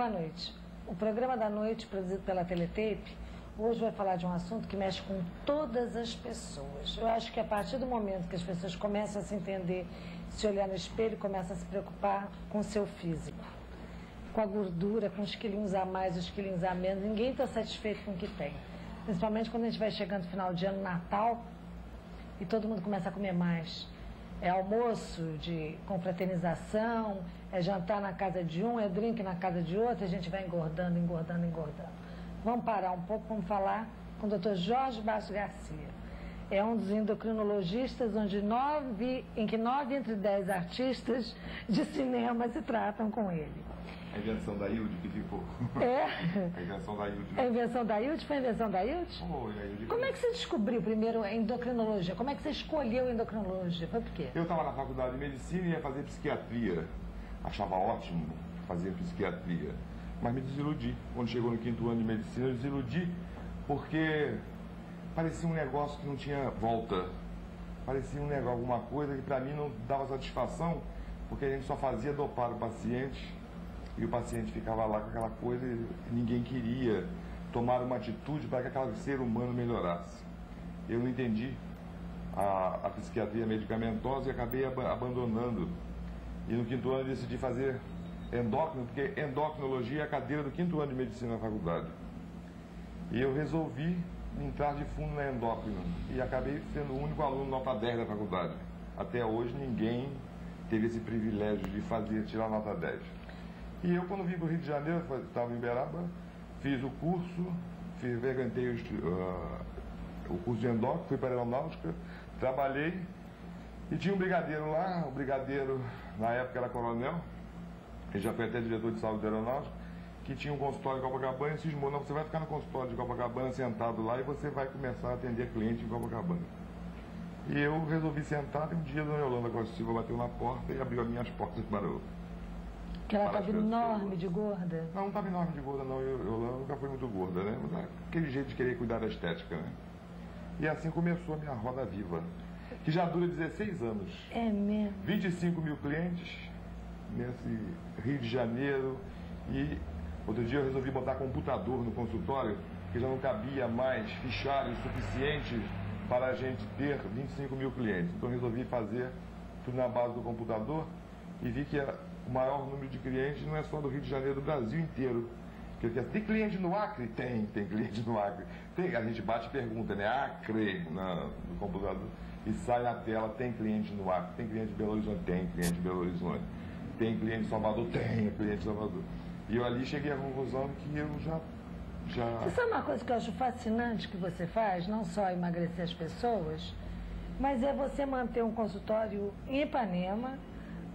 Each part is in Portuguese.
Boa noite. O programa da noite, produzido pela Teletape, hoje vai falar de um assunto que mexe com todas as pessoas. Eu acho que a partir do momento que as pessoas começam a se entender, se olhar no espelho, começam a se preocupar com o seu físico, com a gordura, com os quilinhos a mais, os quilinhos a menos, ninguém está satisfeito com o que tem. Principalmente quando a gente vai chegando no final de ano, Natal, e todo mundo começa a comer mais. É almoço de confraternização, é jantar na casa de um, é drink na casa de outro, a gente vai engordando, engordando, engordando. Vamos parar um pouco, vamos falar com o Dr. Jorge Bastos Garcia. É um dos endocrinologistas em que 9 entre 10 artistas de cinema se tratam com ele. A invenção da Hilde que ficou. É? A invenção da Hilde. A invenção da Hilde? Foi a invenção da Hilde? Foi, a Hilde. Como é que você descobriu primeiro a endocrinologia? Como é que você escolheu a endocrinologia? Foi por quê? Eu estava na faculdade de medicina e ia fazer psiquiatria. Achava ótimo fazer psiquiatria. Mas me desiludi. Quando chegou no 5º ano de medicina, eu desiludi porque parecia um negócio que não tinha volta. Parecia um negócio, alguma coisa que para mim não dava satisfação, porque a gente só fazia dopar o paciente e o paciente ficava lá com aquela coisa e ninguém queria tomar uma atitude para que aquele ser humano melhorasse. Eu não entendi a psiquiatria medicamentosa e acabei abandonando. E no 5º ano eu decidi fazer endócrino, porque endocrinologia é a cadeira do 5º ano de medicina na faculdade. E eu resolvi entrar de fundo na endócrino e acabei sendo o único aluno nota 10 da faculdade. Até hoje ninguém teve esse privilégio de tirar nota 10. E eu, quando vim para o Rio de Janeiro, estava em Uberaba, fiz o curso, frequentei o curso de endócrino, fui para a aeronáutica, trabalhei e tinha um brigadeiro lá, o brigadeiro na época era coronel, ele já foi até diretor de saúde da aeronáutica, que tinha um consultório em Copacabana e cismou, não, você vai ficar no consultório de Copacabana sentado lá e você vai começar a atender cliente em Copacabana. E eu resolvi sentar e um dia a dona Yolanda Costa Silva bateu na porta e abriu as minhas portas para o... Que ela estava enorme de gorda? Não estava enorme de gorda, não. Eu nunca fui muito gorda, né? Mas aquele jeito de querer cuidar da estética, né? E assim começou a minha roda viva, que já dura 16 anos. É mesmo? 25 mil clientes nesse Rio de Janeiro. E outro dia eu resolvi botar computador no consultório, porque já não cabia mais fichários suficientes para a gente ter 25 mil clientes. Então eu resolvi fazer tudo na base do computador e vi que o maior número de clientes não é só do Rio de Janeiro, do Brasil inteiro. Tem cliente no Acre? Tem cliente no Acre. A gente bate e pergunta, né? Acre no computador e sai na tela, tem cliente no Acre, tem cliente de Belo Horizonte, tem cliente de Belo Horizonte, tem cliente de Salvador, tem cliente de Salvador. E eu ali cheguei à conclusão que eu já... Isso é uma coisa que eu acho fascinante que você faz, não só emagrecer as pessoas, mas é você manter um consultório em Ipanema,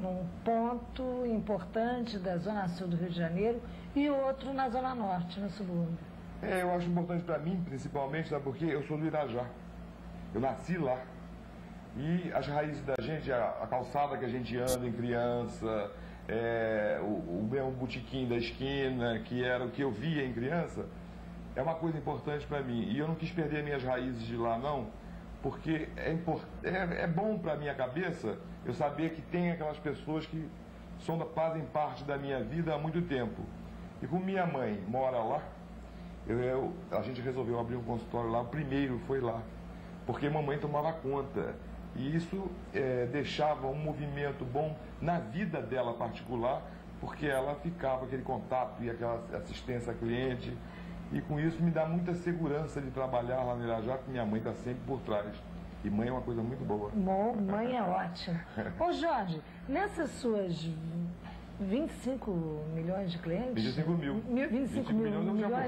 num ponto importante da zona sul do Rio de Janeiro e outro na zona norte, no subúrbio. Eu acho importante para mim, principalmente, sabe por quê? Eu sou do Irajá. Eu nasci lá. E as raízes da gente, a calçada que a gente anda em criança, o mesmo botequim da esquina, que era o que eu via em criança, é uma coisa importante para mim. E eu não quis perder minhas raízes de lá, não, porque é bom para a minha cabeça eu saber que tem aquelas pessoas que fazem parte da minha vida há muito tempo. E como minha mãe mora lá, a gente resolveu abrir um consultório lá, o primeiro foi lá, porque mamãe tomava conta. E isso deixava um movimento bom na vida dela particular, porque ela ficava aquele contato e aquela assistência a cliente. E com isso me dá muita segurança de trabalhar lá no Irajá, porque minha mãe está sempre por trás. E mãe é uma coisa muito boa. Bom, mãe é ótimo. Ô Jorge, nessas suas 25 milhões de clientes? 25 mil. 25 milhões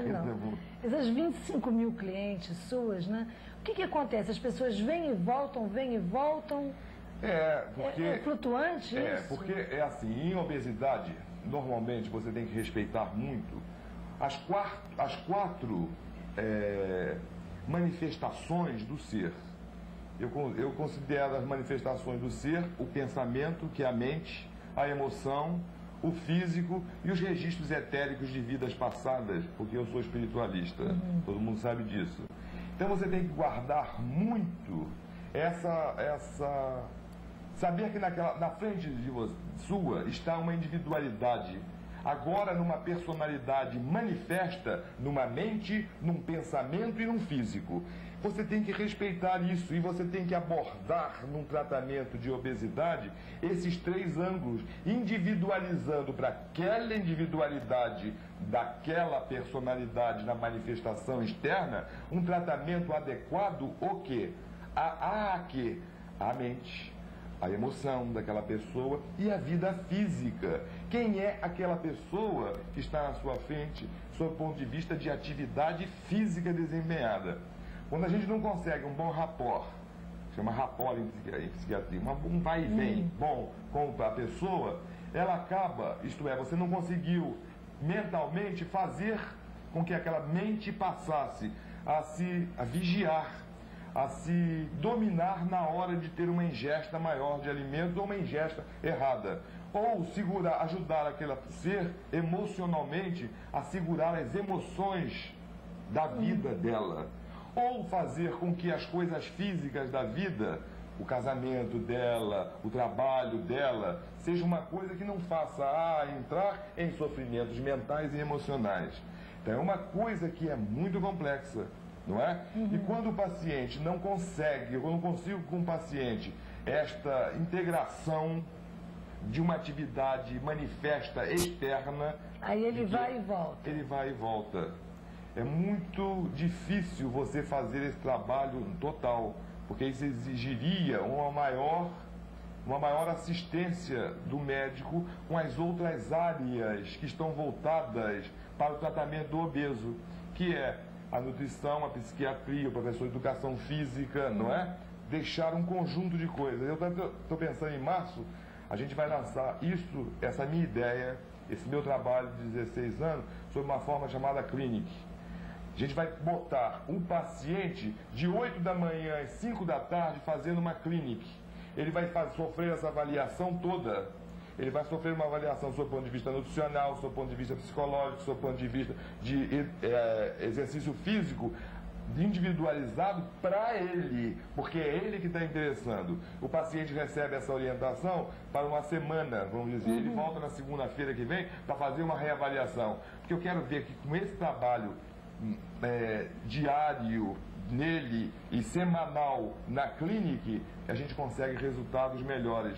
não. Essas 25 mil clientes suas, né? O que acontece? As pessoas vêm e voltam, vêm e voltam? Porque... É flutuante isso? Porque é assim, em obesidade, normalmente você tem que respeitar muito as quatro manifestações do ser. Eu considero as manifestações do ser o pensamento, que é a mente, a emoção, o físico e os registros etéricos de vidas passadas, porque eu sou espiritualista, todo mundo sabe disso. Então você tem que guardar muito saber que na frente de sua está uma individualidade agora numa personalidade manifesta, numa mente, num pensamento e num físico. Você tem que respeitar isso e você tem que abordar num tratamento de obesidade esses três ângulos, individualizando para aquela individualidade daquela personalidade na manifestação externa um tratamento adequado o quê? A mente, a emoção daquela pessoa e a vida física. Quem é aquela pessoa que está na sua frente, sob o ponto de vista de atividade física desempenhada? Quando a gente não consegue um bom rapport, chama rapport em psiquiatria, um vai e vem bom com a pessoa, ela acaba, isto é, você não conseguiu mentalmente fazer com que aquela mente passasse a vigiar, a se dominar na hora de ter uma ingesta maior de alimentos ou uma ingesta errada. Ou segurar, ajudar aquele ser emocionalmente a segurar as emoções da vida dela. Ou fazer com que as coisas físicas da vida, o casamento dela, o trabalho dela, seja uma coisa que não faça entrar em sofrimentos mentais e emocionais. Então é uma coisa que é muito complexa, não é? E quando o paciente não consegue, eu não consigo com o paciente esta integração de uma atividade manifesta externa... Aí ele vai e volta. Ele vai e volta. É muito difícil você fazer esse trabalho total, porque isso exigiria uma maior assistência do médico com as outras áreas que estão voltadas para o tratamento do obeso, que é a nutrição, a psiquiatria, o professor de educação física, não é? Deixar um conjunto de coisas. Eu estou pensando em março, a gente vai lançar isso, essa minha ideia, esse meu trabalho de 16 anos, sob uma forma chamada Clinic. A gente vai botar um paciente de 8 da manhã às 5 da tarde fazendo uma clinic. Ele vai sofrer essa avaliação toda. Ele vai sofrer uma avaliação sob o ponto de vista nutricional, sob o ponto de vista psicológico, sob o ponto de vista de exercício físico, individualizado para ele, porque é ele que está interessando. O paciente recebe essa orientação para uma semana, vamos dizer. Ele volta na segunda-feira que vem para fazer uma reavaliação. Porque eu quero ver que com esse trabalho diário nele e semanal na clínica, a gente consegue resultados melhores.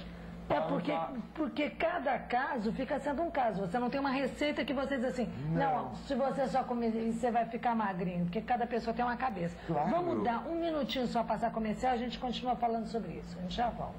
Porque cada caso fica sendo um caso. Você não tem uma receita que você diz assim, não se você só comer isso, você vai ficar magrinho, porque cada pessoa tem uma cabeça. Claro. Vamos dar um minutinho só passar comercial, a gente continua falando sobre isso. A gente já volta.